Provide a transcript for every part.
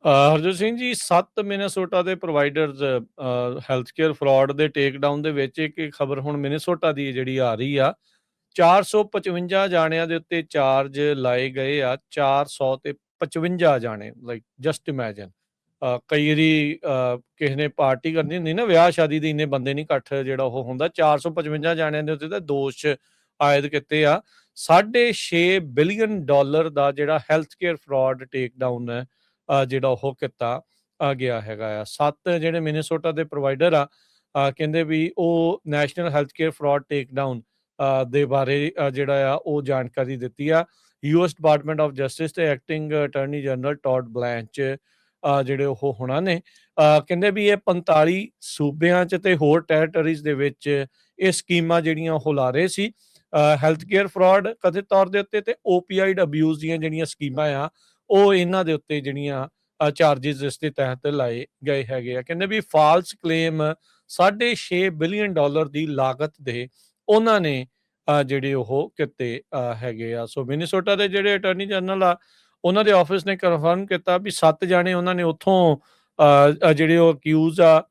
Harjot Singh ji 7 Minnesota ਦੇ providers health care fraud ਦੇ ਟੇਕ down ਦੇ ਵਿੱਚ ਇੱਕ ਖਬਰ ਹੁਣ ਮਿਨੇਸੋਟਾ ਦੀ ਜਿਹੜੀ ਆ ਰਹੀ ਆ 455 ਜਾਣਿਆਂ ਦੇ ਉੱਤੇ ਚਾਰਜ ਲਾਏ ਗਏ ਆ 400 ਤੇ 55 ਜਾਣੇ ਲਾਈਕ ਜਸਟ ਇਮੇਜਿਨ ਕਈ ਵਾਰੀ ਕਿਸੇ ਨੇ ਪਾਰਟੀ ਕਰਨੀ ਹੁੰਦੀ ਨਾ ਵਿਆਹ ਸ਼ਾਦੀ ਦੇ ਇੰਨੇ ਬੰਦੇ ਨਹੀਂ ਇਕੱਠ ਜਿਹੜਾ ਉਹ ਹੁੰਦਾ 455 ਜਾਣਿਆਂ ਦੇ ਉੱਤੇ ਤਾਂ ਦੋਸ਼ ਆਇਦ ਕੀਤੇ ਆ 6.5 ਬਿਲੀਅਨ ਡਾਲਰ ਦਾ ਜਿਹੜਾ ਹੈਲਥ ਕੇਅਰ ਫਰਾਡ ਟੇਕ ਡਾਊਨ ਹੈ ਜਿਹੜਾ ਉਹ ਕੀਤਾ ਗਿਆ ਹੈਗਾ ਆ 7 ਜਿਹੜੇ ਮਿਨੇਸੋਟਾ ਦੇ ਪ੍ਰੋਵਾਈਡਰ ਆ ਕਹਿੰਦੇ ਵੀ ਉਹ ਨੈਸ਼ਨਲ ਹੈਲਥ ਕੇਅਰ ਫਰਾਡ ਟੇਕ ਡਾਊਨ ਦੇ ਬਾਰੇ ਜਿਹੜਾ ਆ ਉਹ ਜਾਣਕਾਰੀ ਦਿੱਤੀ ਆ ਯੂਐਸ ਡਿਪਾਰਟਮੈਂਟ ਆਫ ਜਸਟਿਸ ਤੇ ਐਕਟਿੰਗ ਅਟਾਰਨੀ ਜਨਰਲ ਟੌਡ ਬਲੈਂਚ ਜਿਹੜੇ ਉਹ ਹੋਣਾ ਨੇ ਕਹਿੰਦੇ ਵੀ ਇਹ 45 ਸੂਬਿਆਂ 'ਚ ਤੇ ਹੋਰ ਟੈਰੀਟਰੀਜ਼ ਦੇ ਵਿੱਚ ਇਹ ਸਕੀਮਾਂ ਜਿਹੜੀਆਂ ਉਹ ਲਾ ਰਹੇ ਸੀ ਹੈਲਥ ਕੇਅਰ ਫਰਾਡ ਕਥਿਤ ਤੌਰ ਦੇ ਉੱਤੇ ਤੇ ਓਪੀਆਈਡ ਅਬਿਊਜ਼ ਦੀਆਂ ਜਿਹੜੀਆਂ ਸਕੀਮਾਂ ਆ ਉਹ ਇਹਨਾਂ ਦੇ ਉੱਤੇ ਜਿਹੜੀਆਂ ਚਾਰਜਿਸ ਇਸ ਦੇ ਤਹਿਤ ਲਾਏ ਗਏ ਹੈਗੇ ਆ ਕਹਿੰਦੇ ਵੀ ਫਾਲਸ ਕਲੇਮ 6.5 ਬਿਲੀਅਨ ਡਾਲਰ ਦੀ ਲਾਗਤ ਦੇ ਉਹਨਾਂ ਨੇ ਜਿਹੜੇ ਉਹ ਕੀਤੇ ਹੈਗੇ ਆ ਸੋ ਮਿਨੀਸੋਟਾ ਦੇ ਜਿਹੜੇ ਅਟਾਰਨੀ ਜਨਰਲ ਆ ਉਹਨਾਂ ਦੇ ਆਫਿਸ ਨੇ ਕਨਫਰਮ ਕੀਤਾ ਵੀ 7 ਜਾਣੇ ਉਹਨਾਂ ਨੇ ਉੱਥੋਂ ਜਿਹੜੇ ਉਹ ਅਕਿਊਜ਼ ਆ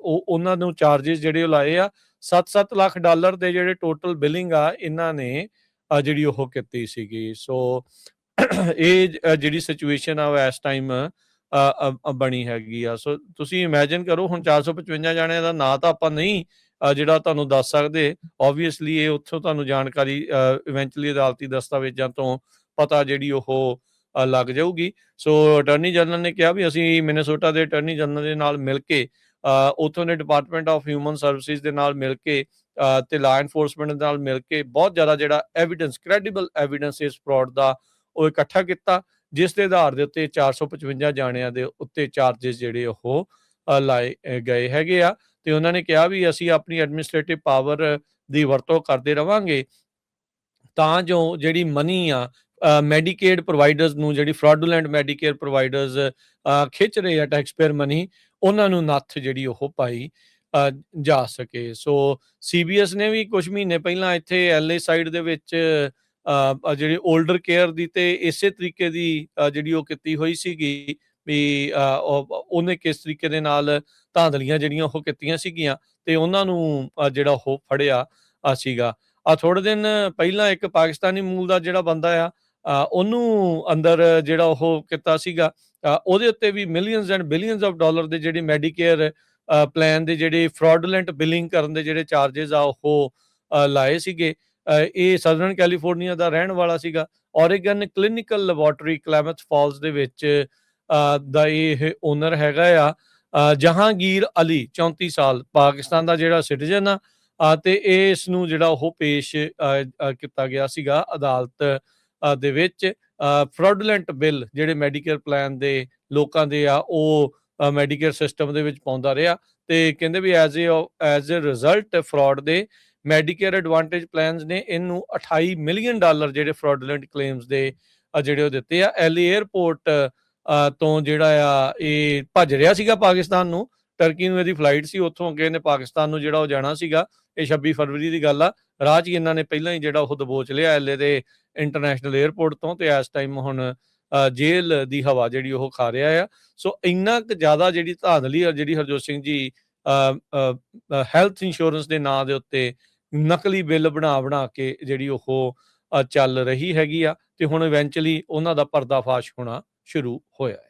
ਉਹਨਾਂ ਨੂੰ ਚਾਰਜਿਸ ਜਿਹੜੇ ਉਹ ਲਾਏ ਆ 7-7 ਲੱਖ ਡਾਲਰ ਦੇ ਜਿਹੜੇ ਟੋਟਲ ਬਿਲਿੰਗ ਆ ਇਹਨਾਂ ਨੇ ਜਿਹੜੀ ਉਹ ਕੀਤੀ ਸੀਗੀ ਸੋ ਇਹ ਜਿਹੜੀ ਸਿਚੁਏਸ਼ਨ ਆ ਉਹ ਇਸ ਟਾਈਮ ਬਣੀ ਹੈਗੀ ਆ ਸੋ ਤੁਸੀਂ ਇਮੇਜਿਨ ਕਰੋ ਹੁਣ 455 ਜਾਣਿਆਂ ਦਾ ਨਾਂ ਤਾਂ ਆਪਾਂ ਨਹੀਂ ਜਿਹੜਾ ਤੁਹਾਨੂੰ ਦੱਸ ਸਕਦੇ ਓਬਵੀਅਸਲੀ ਇਹ ਉੱਥੋਂ ਤੁਹਾਨੂੰ ਜਾਣਕਾਰੀ ਇਵੈਂਚੁਅਲੀ ਅਦਾਲਤੀ ਦਸਤਾਵੇਜ਼ਾਂ ਤੋਂ ਪਤਾ ਜਿਹੜੀ ਉਹ ਲੱਗ ਜਾਊਗੀ ਸੋ ਅਟਾਰਨੀ ਜਨਰਲ ਨੇ ਕਿਹਾ ਵੀ ਅਸੀਂ ਮਿਨੇਸੋਟਾ ਦੇ ਅਟਾਰਨੀ ਜਨਰਲ ਦੇ ਨਾਲ ਮਿਲ ਕੇ ਉੱਥੋਂ ਦੇ ਡਿਪਾਰਟਮੈਂਟ ਆਫ ਹਿਊਮਨ ਸਰਵਿਸਿਜ਼ ਦੇ ਨਾਲ ਮਿਲ ਕੇ ਤੇ ਲਾ ਐਨਫੋਰਸਮੈਂਟ ਦੇ ਨਾਲ ਮਿਲ ਕੇ ਬਹੁਤ ਜ਼ਿਆਦਾ ਜਿਹੜਾ ਐਵੀਡੈਂਸ ਕ੍ਰੈਡੀਬਲ ਐਵੀਡੈਂਸ ਇਸ ਫਰਾਡ ਦਾ ਉਹ ਇਕੱਠਾ ਕੀਤਾ ਜਿਸ ਦੇ ਆਧਾਰ ਦੇ ਉੱਤੇ 455 ਜਾਣਿਆਂ ਦੇ ਉੱਤੇ ਚਾਰਜਿਸ ਜਿਹੜੇ ਉਹ ਲਾਏ ਗਏ ਹੈਗੇ ਆ ਤੇ ਉਹਨਾਂ ਨੇ ਕਿਹਾ ਵੀ ਅਸੀਂ ਆਪਣੀ ਐਡਮਿਨਿਸਟ੍ਰੇਟਿਵ ਪਾਵਰ ਦੀ ਵਰਤੋਂ ਕਰਦੇ ਰਵਾਂਗੇ ਤਾਂ ਜੋ ਜਿਹੜੀ ਮਨੀ ਆ ਮੈਡੀਕੇਡ ਪ੍ਰੋਵਾਈਡਰਸ ਨੂੰ ਜਿਹੜੀ ਫਰਾਡੂਲੈਂਟ ਮੈਡੀਕੇਅਰ ਪ੍ਰੋਵਾਈਡਰਸ ਖਿੱਚ ਰਹੇ ਆ ਟੈਕਸ ਪੇਅਰ ਮਨੀ ਉਹਨਾਂ ਨੂੰ ਨੱਥ ਜਿਹੜੀ ਉਹ ਪਾਈ ਜਾ ਸਕੇ ਸੋ ਸੀਬੀਐਸ ਨੇ ਵੀ ਕੁਝ ਮਹੀਨੇ ਪਹਿਲਾਂ ਇੱਥੇ ਐਲਏ ਸਾਈਡ ਦੇ ਵਿੱਚ ਜਿਹੜੀ 올ਡਰ ਕੇਅਰ ਦੀ ਤੇ ਇਸੇ ਤਰੀਕੇ ਦੀ ਜਿਹੜੀ ਉਹ ਕੀਤੀ ਹੋਈ ਸੀਗੀ ਵੀ ਉਹਨੇ ਕਿਸ ਤਰੀਕੇ ਦੇ ਨਾਲ ਧਾਂਦਲੀਆਂ ਜਿਹੜੀਆਂ ਉਹ ਕੀਤੀਆਂ ਸੀਗੀਆਂ ਤੇ ਉਹਨਾਂ ਨੂੰ ਜਿਹੜਾ ਉਹ ਫੜਿਆ ਸੀਗਾ ਥੋੜੇ ਦਿਨ ਪਹਿਲਾਂ ਇੱਕ ਪਾਕਿਸਤਾਨੀ ਮੂਲ ਦਾ ਜਿਹੜਾ ਬੰਦਾ ਆ ਉਹਨੂੰ ਅੰਦਰ ਜਿਹੜਾ ਉਹ ਕੀਤਾ ਸੀਗਾ ਉਹਦੇ ਉੱਤੇ ਵੀ millions and billions of dollar ਦੇ ਜਿਹੜੇ ਮੈਡੀਕੇਅਰ ਪਲਾਨ ਦੇ ਜਿਹੜੇ ਫਰਾਡੂਲੈਂਟ ਬਿਲਿੰਗ ਕਰਨ ਦੇ ਜਿਹੜੇ ਚਾਰजेस ਆ ਉਹ ਲਾਏ ਸੀਗੇ ਇਹ ਸਦਰਨ ਕੈਲੀਫੋਰਨੀਆ ਦਾ ਰਹਿਣ ਵਾਲਾ ਸੀਗਾ ਔਰੇਗਨ ਕਲੀਨਿਕਲ ਲੈਬੋਰਟਰੀ ਕਲੈਮਥ ਫਾਲਸ ਦੇ ਵਿੱਚ ਦਾ ਇਹ ਓਨਰ ਹੈਗਾ ਆ ਜਹਾਂਗੀਰ ਅਲੀ 34 ਸਾਲ ਪਾਕਿਸਤਾਨ ਦਾ ਜਿਹੜਾ ਸਿਟੀਜ਼ਨ ਆ ਤੇ ਇਸ ਨੂੰ ਜਿਹੜਾ ਉਹ ਪੇਸ਼ ਕੀਤਾ ਗਿਆ ਸੀਗਾ ਅਦਾਲਤ ਦੇ ਵਿੱਚ ਫਰਾਡੂਲੈਂਟ ਬਿੱਲ ਜਿਹੜੇ ਮੈਡੀਕੇਅਰ ਪਲਾਨ ਦੇ ਲੋਕਾਂ ਦੇ ਆ ਉਹ ਮੈਡੀਕੇਅਰ ਸਿਸਟਮ ਦੇ ਵਿੱਚ ਪਾਉਂਦਾ ਰਿਹਾ ਤੇ ਕਹਿੰਦੇ ਵੀ ਐਜ਼ ਅ ਰਿਜ਼ਲਟ ਫਰਾਡ ਦੇ ਮੈਡੀਕੇਅਰ ਐਡਵਾਂਟੇਜ ਪਲਾਨਸ ਨੇ ਇਹਨੂੰ 28 ਮਿਲੀਅਨ ਡਾਲਰ ਜਿਹੜੇ ਫਰਾਡੂਲੈਂਟ ਕਲੇਮਸ ਦੇ ਜਿਹੜੇ ਉਹ ਦਿੱਤੇ ਆ ਐਲਏ 에ਅਰਪੋਰਟ ਤੋਂ ਜਿਹੜਾ ਆ ਇਹ ਭੱਜ ਰਿਹਾ ਸੀਗਾ ਪਾਕਿਸਤਾਨ ਨੂੰ ਟਰਕੀ ਨੂੰ ਇਹਦੀ ਫਲਾਈਟ ਸੀ ਉੱਥੋਂ ਅੱਗੇ ਇਹਨੇ ਪਾਕਿਸਤਾਨ ਨੂੰ ਜਿਹੜਾ ਉਹ ਜਾਣਾ ਸੀਗਾ ਇਹ 26 ਫਰਵਰੀ ਦੀ ਗੱਲ ਆ ਰਾਹ 'ਚ ਹੀ ਇਹਨਾਂ ਨੇ ਪਹਿਲਾਂ ਹੀ ਜਿਹੜਾ ਉਹ ਦਬੋਚ ਲਿਆ ਐਲਏ ਦੇ ਇੰਟਰਨੈਸ਼ਨਲ 에ਅਰਪੋਰਟ ਤੋਂ ਤੇ ਇਸ ਟਾਈਮ ਹੁਣ ਜੇਲ੍ਹ ਦੀ ਹਵਾ ਜਿਹੜੀ ਉਹ ਖਾ ਰਿਹਾ ਆ ਸੋ ਇੰਨਾ ਕੁ ਜ਼ਿਆਦਾ ਜਿਹੜੀ ਧਾਂਦਲੀ ਆ ਜਿਹੜੀ ਹਰਜੋਤ ਸਿੰਘ ਜੀ ਹੈਲਥ ਇੰਸ਼ੋਰੈਂਸ ਦੇ ਨਾਂ ਦੇ ਉੱਤੇ ਨਕਲੀ ਬਿੱਲ ਬਣਾ ਕੇ ਜਿਹੜੀ ਉਹ ਚੱਲ ਰਹੀ ਹੈਗੀ ਆ ਤੇ ਹੁਣ ਇਵੈਂਚੁਅਲੀ ਉਹਨਾਂ ਦਾ ਪਰਦਾਫਾਸ਼ ਹੋਣਾ ਸ਼ੁਰੂ ਹੋਇਆ ਹੈ